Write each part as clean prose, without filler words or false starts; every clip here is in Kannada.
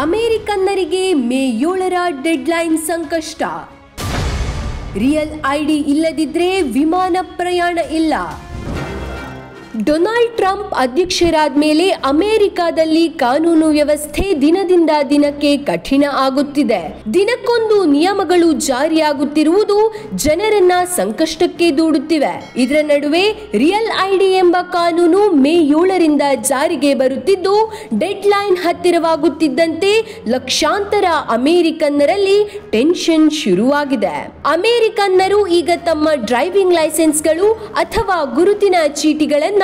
ಅಮೆರಿಕನ್ನರಿಗೆ ಮೇ 7ರ ಡೆಡ್ಲೈನ್ ಸಂಕಷ್ಟ. ರಿಯಲ್ ಐಡಿ ಇಲ್ಲದಿದ್ರೆ ವಿಮಾನ ಪ್ರಯಾಣ ಇಲ್ಲ. ಡೊನಾಲ್ಡ್ ಟ್ರಂಪ್ ಅಧ್ಯಕ್ಷರಾದ ಮೇಲೆ ಅಮೆರಿಕಾದಲ್ಲಿ ಕಾನೂನು ವ್ಯವಸ್ಥೆ ದಿನದಿಂದ ದಿನಕ್ಕೆ ಕಠಿಣ ಆಗುತ್ತಿದೆ. ದಿನಕ್ಕೊಂದು ನಿಯಮಗಳು ಜಾರಿಯಾಗುತ್ತಿರುವುದು ಜನರನ್ನ ಸಂಕಷ್ಟಕ್ಕೆ ದೂಡುತ್ತಿವೆ. ಇದರ ನಡುವೆ ರಿಯಲ್ ಐಡಿ ಎಂಬ ಕಾನೂನು ಮೇ 7ರಿಂದ ಜಾರಿಗೆ ಬರುತ್ತಿದ್ದು, ಡೆಡ್ ಲೈನ್ ಹತ್ತಿರವಾಗುತ್ತಿದ್ದಂತೆ ಲಕ್ಷಾಂತರ ಅಮೆರಿಕನ್ನರಲ್ಲಿ ಟೆನ್ಷನ್ ಶುರುವಾಗಿದೆ. ಅಮೆರಿಕನ್ನರು ಈಗ ತಮ್ಮ ಡ್ರೈವಿಂಗ್ ಲೈಸೆನ್ಸ್ಗಳು ಅಥವಾ ಗುರುತಿನ ಚೀಟಿಗಳನ್ನು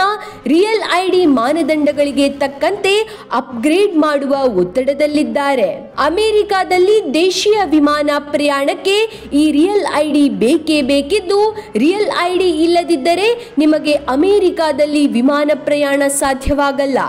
ರಿಯಲ್ ಐಡಿ ಮಾನದಂಡಗಳಿಗೆ ತಕ್ಕಂತೆ ಅಪ್ಗ್ರೇಡ್ ಮಾಡುವ ಒತ್ತಡದಲ್ಲಿದ್ದಾರೆ. ಅಮೆರಿಕಾದಲ್ಲಿ ದೇಶೀಯ ವಿಮಾನ ಪ್ರಯಾಣಕ್ಕೆ ಈ ರಿಯಲ್ ಐಡಿ ಬೇಕೇ ಬೇಕಿದ್ದು, ರಿಯಲ್ ಐಡಿ ಇಲ್ಲದಿದ್ದರೆ ನಿಮಗೆ ಅಮೆರಿಕಾದಲ್ಲಿ ವಿಮಾನ ಪ್ರಯಾಣ ಸಾಧ್ಯವಾಗಲ್ಲ.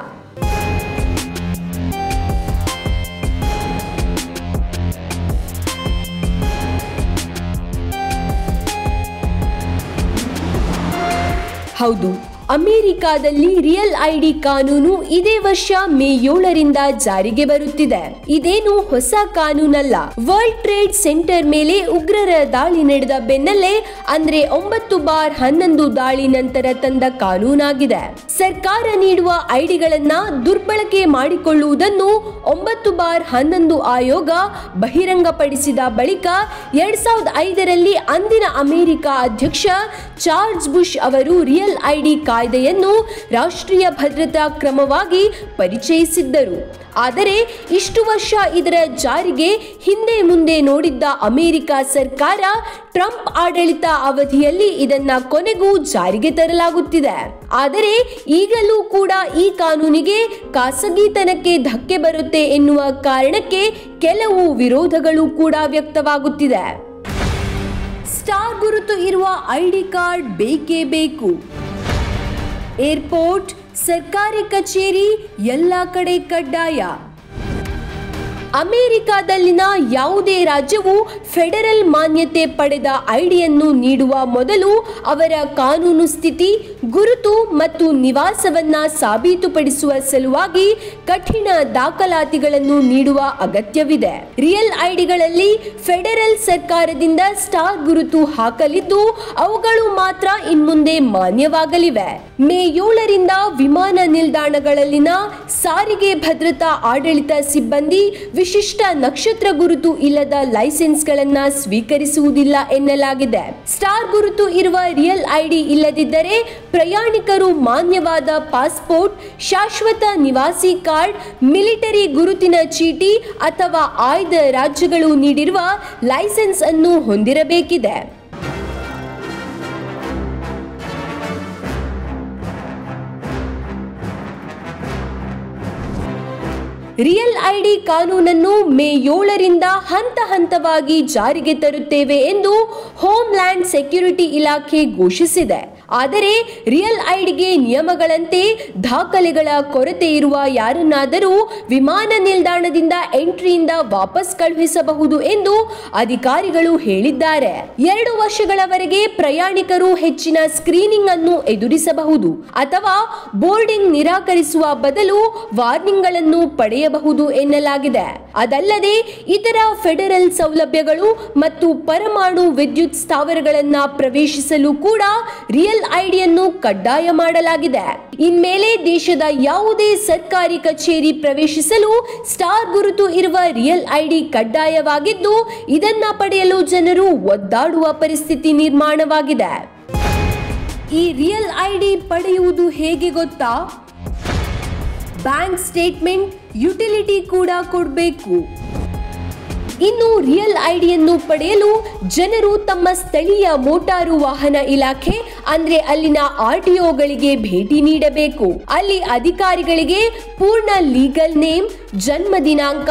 ಹೌದು, ಅಮೆರಿಕಾದಲ್ಲಿ ರಿಯಲ್ ಐಡಿ ಕಾನೂನು ಇದೇ ವರ್ಷ ಮೇ 7ರಿಂದ ಜಾರಿಗೆ ಬರುತ್ತಿದೆ. ಇದೇನು ಹೊಸ ಕಾನೂನಲ್ಲ. ವರ್ಲ್ಡ್ ಟ್ರೇಡ್ ಸೆಂಟರ್ ಮೇಲೆ ಉಗ್ರರ ದಾಳಿ ನಡೆದ ಬೆನ್ನಲ್ಲೇ ಅಂದ್ರೆ 9/11 ದಾಳಿ ನಂತರ ತಂದ ಕಾನೂನಾಗಿದೆ. ಸರ್ಕಾರ ನೀಡುವ ಐಡಿಗಳನ್ನ ದುರ್ಬಳಕೆ ಮಾಡಿಕೊಳ್ಳುವುದನ್ನು 9/11 ಆಯೋಗ ಬಹಿರಂಗಪಡಿಸಿದ ಬಳಿಕ 2005ರಲ್ಲಿ ಅಂದಿನ ಅಮೆರಿಕ ಅಧ್ಯಕ್ಷ ಜಾರ್ಜ್ ಬುಷ್ ಅವರು ರಿಯಲ್ ಐಡಿ ಕಾಯ್ದೆಯನ್ನು ರಾಷ್ಟ್ರೀಯ ಭದ್ರತಾ ಕ್ರಮವಾಗಿ ಪರಿಚಯಿಸಿದ್ದರು. ಆದರೆ ಇಷ್ಟು ವರ್ಷ ಇದರ ಜಾರಿಗೆ ಹಿಂದೆ ಮುಂದೆ ನೋಡಿದ್ದ ಅಮೆರಿಕ ಸರ್ಕಾರ ಟ್ರಂಪ್ ಆಡಳಿತ ಅವಧಿಯಲ್ಲಿ ಇದನ್ನ ಕೊನೆಗೂ ಜಾರಿಗೆ ತರಲಾಗುತ್ತಿದೆ. ಆದರೆ ಈಗಲೂ ಕೂಡ ಈ ಕಾನೂನಿಗೆ ಖಾಸಗಿತನಕ್ಕೆ ಧಕ್ಕೆ ಬರುತ್ತೆ ಎನ್ನುವ ಕಾರಣಕ್ಕೆ ಕೆಲವು ವಿರೋಧಗಳು ಕೂಡ ವ್ಯಕ್ತವಾಗುತ್ತಿದೆ. ಸ್ಟಾರ್ ಗುರುತು ಇರುವ ಐಡಿ ಕಾರ್ಡ್ ಬೇಕೇ ಬೇಕು. ಏರ್ಪೋರ್ಟ್, ಸರ್ಕಾರಿ ಕಚೇರಿ ಎಲ್ಲ ಕಡೆ ಕಡ್ಡಾಯ. ಅಮೆರಿಕಾದಲ್ಲಿನ ಯಾವುದೇ ರಾಜ್ಯವು ಫೆಡರಲ್ ಮಾನ್ಯತೆ ಪಡೆದ ಐಡಿಯನ್ನು ನೀಡುವ ಮೊದಲು ಅವರ ಕಾನೂನು ಸ್ಥಿತಿ, ಗುರುತು ಮತ್ತು ನಿವಾಸವನ್ನ ಸಾಬೀತುಪಡಿಸುವ ಸಲುವಾಗಿ ಕಠಿಣ ದಾಖಲಾತಿಗಳನ್ನು ನೀಡುವ ಅಗತ್ಯವಿದೆ. ರಿಯಲ್ ಐಡಿಗಳಲ್ಲಿ ಫೆಡರಲ್ ಸರ್ಕಾರದಿಂದ ಸ್ಟಾರ್ ಗುರುತು ಹಾಕಲಿದ್ದು, ಅವುಗಳು ಮಾತ್ರ ಇನ್ಮುಂದೆ ಮಾನ್ಯವಾಗಲಿವೆ. ಮೇ 7ರಿಂದ ವಿಮಾನ ನಿಲ್ದಾಣಗಳಲ್ಲಿನ ಸಾರಿಗೆ ಭದ್ರತಾ ಆಡಳಿತ ಸಿಬ್ಬಂದಿ ವಿಶಿಷ್ಟ ನಕ್ಷತ್ರ ಗುರುತು ಇಲ್ಲದ ಲೈಸೆನ್ಸ್ಗಳನ್ನು ಸ್ವೀಕರಿಸುವುದಿಲ್ಲ ಎನ್ನಲಾಗಿದೆ. ಸ್ಟಾರ್ ಗುರುತು ಇರುವ ರಿಯಲ್ ಐಡಿ ಇಲ್ಲದಿದ್ದರೆ ಪ್ರಯಾಣಿಕರು ಮಾನ್ಯವಾದ ಪಾಸ್ಪೋರ್ಟ್, ಶಾಶ್ವತ ನಿವಾಸಿ ಕಾರ್ಡ್, ಮಿಲಿಟರಿ ಗುರುತಿನ ಚೀಟಿ ಅಥವಾ ಆಯ್ದ ರಾಜ್ಯಗಳು ನೀಡಿರುವ ಲೈಸೆನ್ಸ್ ಅನ್ನು ಹೊಂದಿರಬೇಕಿದೆ. ರಿಯಲ್ ಐಡಿ ಕಾನೂನನ್ನು ಮೇ 7ರಿಂದ ಹಂತ ಹಂತವಾಗಿ ಜಾರಿಗೆ ತರುತ್ತೇವೆ ಎಂದು ಹೋಮ್ ಲ್ಯಾಂಡ್ ಸೆಕ್ಯೂರಿಟಿ ಇಲಾಖೆ ಘೋಷಿಸಿದೆ. ಆದರೆ ರಿಯಲ್ ಐಡಿಗೆ ನಿಯಮಗಳಂತೆ ದಾಖಲೆಗಳ ಕೊರತೆ ಇರುವ ಯಾರನ್ನಾದರೂ ವಿಮಾನ ನಿಲ್ದಾಣದಿಂದ ಎಂಟ್ರಿಯಿಂದ ವಾಪಸ್ ಕಳುಹಿಸಬಹುದು ಎಂದು ಅಧಿಕಾರಿಗಳು ಹೇಳಿದ್ದಾರೆ. 2 ವರ್ಷಗಳವರೆಗೆ ಪ್ರಯಾಣಿಕರು ಹೆಚ್ಚಿನ ಸ್ಕ್ರೀನಿಂಗ್ ಅನ್ನು ಎದುರಿಸಬಹುದು ಅಥವಾ ಬೋರ್ಡಿಂಗ್ ನಿರಾಕರಿಸುವ ಬದಲು ವಾರ್ನಿಂಗ್ಗಳನ್ನು ಪಡೆಯಬಹುದು ಎನ್ನಲಾಗಿದೆ. ಅದಲ್ಲದೆ ಇತರ ಫೆಡರಲ್ ಸೌಲಭ್ಯಗಳು ಮತ್ತು ಪರಮಾಣು ವಿದ್ಯುತ್ ಸ್ಥಾವರಗಳನ್ನು ಪ್ರವೇಶಿಸಲು ಕೂಡ ರಿಯಲ್ ಐಡಿಯನ್ನು ಕಡ್ಡಾಯ ಮಾಡಲಾಗಿದೆ. ಇನ್ಮೇಲೆ ದೇಶದ ಯಾವುದೇ ಸರ್ಕಾರಿ ಕಚೇರಿ ಪ್ರವೇಶಿಸಲು ಸ್ಟಾರ್ ಗುರುತು ಇರುವ ರಿಯಲ್ ಐಡಿ ಕಡ್ಡಾಯವಾಗಿದ್ದು, ಇದನ್ನ ಪಡೆಯಲು ಜನರು ಒದ್ದಾಡುವ ಪರಿಸ್ಥಿತಿ ನಿರ್ಮಾಣವಾಗಿದೆ. ಈ ರಿಯಲ್ ಐಡಿ ಪಡೆಯುವುದು ಹೇಗೆ ಗೊತ್ತಾ? ಬ್ಯಾಂಕ್ ಸ್ಟೇಟ್ಮೆಂಟ್, ಯುಟಿಲಿಟಿ ಕೂಡ ಕೊಡಬೇಕು. ಇನ್ನು ರಿಯಲ್ ಐಡಿಯನ್ನು ಪಡೆಯಲು ಜನರು ತಮ್ಮ ಸ್ಥಳೀಯ ಮೋಟಾರು ವಾಹನ ಇಲಾಖೆ ಅಂದ್ರೆ ಅಲ್ಲಿನ RTOಗಳಿಗೆ ಭೇಟಿ ನೀಡಬೇಕು. ಅಲ್ಲಿ ಅಧಿಕಾರಿಗಳಿಗೆ ಪೂರ್ಣ ಲೀಗಲ್ ನೇಮ್, ಜನ್ಮ ದಿನಾಂಕ,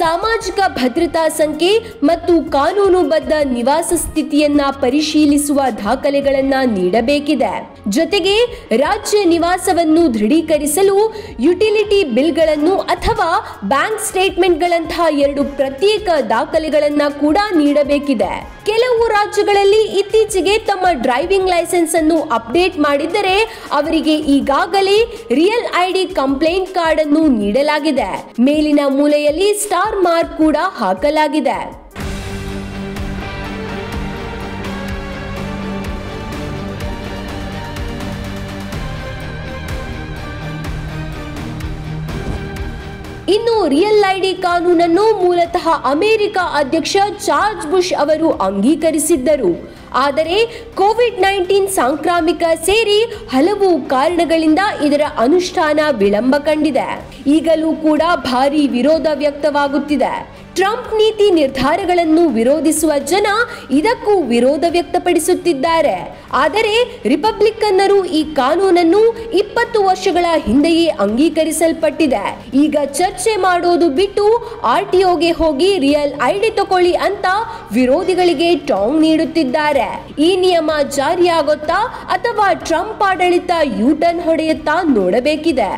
ಸಾಮಾಜಿಕ ಭದ್ರತಾ ಸಂಖ್ಯೆ ಮತ್ತು ಕಾನೂನುಬದ್ಧ ನಿವಾಸ ಸ್ಥಿತಿಯನ್ನ ಪರಿಶೀಲಿಸುವ ದಾಖಲೆಗಳನ್ನ ನೀಡಬೇಕಿದೆ. ಜೊತೆಗೆ ರಾಜ್ಯ ನಿವಾಸವನ್ನು ದೃಢೀಕರಿಸಲು ಯುಟಿಲಿಟಿ ಬಿಲ್ಗಳನ್ನು ಅಥವಾ ಬ್ಯಾಂಕ್ ಸ್ಟೇಟ್ಮೆಂಟ್ಗಳಂತಹ 2 ಪ್ರತ್ಯೇಕ ದಾಖಲೆಗಳನ್ನು ಕೂಡ ನೀಡಬೇಕಿದೆ. ಕೆಲವು ರಾಜ್ಯಗಳಲ್ಲಿ ಇತ್ತೀಚೆಗೆ ತಮ್ಮ ಡ್ರೈವಿಂಗ್ ಲೈಸೆನ್ಸ್ ಅನ್ನು ಅಪ್ಡೇಟ್ ಮಾಡಿದ್ದರೆ ಅವರಿಗೆ ಈಗಾಗಲೇ ರಿಯಲ್ ಐಡಿ ಕಂಪ್ಲೇಂಟ್ ಕಾರ್ಡ್ ಅನ್ನು ನೀಡಲಾಗಿದೆ. ಮೇಲಿನ ಮೂಲೆಯಲ್ಲಿ ಸ್ಟಾರ್ ಮಾರ್ಕ್ ಕೂಡ ಹಾಕಲಾಗಿದೆ. ಇನ್ನು ರಿಯಲ್ ಐಡಿ ಕಾನೂನನ್ನು ಮೂಲತಃ ಅಮೆರಿಕ ಅಧ್ಯಕ್ಷ ಜಾರ್ಜ್ ಬುಷ್ ಅವರು ಅಂಗೀಕರಿಸಿದ್ದರು. ಆದರೆ ಕೋವಿಡ್-19 ಸಾಂಕ್ರಾಮಿಕ ಸೇರಿ ಹಲವು ಕಾರಣಗಳಿಂದ ಇದರ ಅನುಷ್ಠಾನ ವಿಳಂಬ ಕಂಡಿದೆ. ಈಗಲೂ ಕೂಡ ಭಾರಿ ವಿರೋಧ ವ್ಯಕ್ತವಾಗುತ್ತಿದೆ. ಟ್ರಂಪ್ ನೀತಿ ನಿರ್ಧಾರಗಳನ್ನು ವಿರೋಧಿಸುವ ಜನ ಇದಕ್ಕೂ ವಿರೋಧ ವ್ಯಕ್ತಪಡಿಸುತ್ತಿದ್ದಾರೆ. ಆದರೆ ರಿಪಬ್ಲಿಕನ್ನರು ಈ ಕಾನೂನನ್ನು 20 ವರ್ಷಗಳ ಹಿಂದೆಯೇ ಅಂಗೀಕರಿಸಲ್ಪಟ್ಟಿದೆ. ಈಗ ಚರ್ಚೆ ಮಾಡೋದು ಬಿಟ್ಟು RTOಗೆ ಹೋಗಿ ರಿಯಲ್ ಐಡಿ ತಗೊಳ್ಳಿ ಅಂತ ವಿರೋಧಿಗಳಿಗೆ ಟಾಂಗ್ ನೀಡುತ್ತಿದ್ದಾರೆ. ಈ ನಿಯಮ ಜಾರಿಯಾಗುತ್ತಾ ಅಥವಾ ಟ್ರಂಪ್ ಆಡಳಿತ ಯೂ ಟರ್ನ್ ಹೊಡೆಯುತ್ತಾ ನೋಡಬೇಕಿದೆ.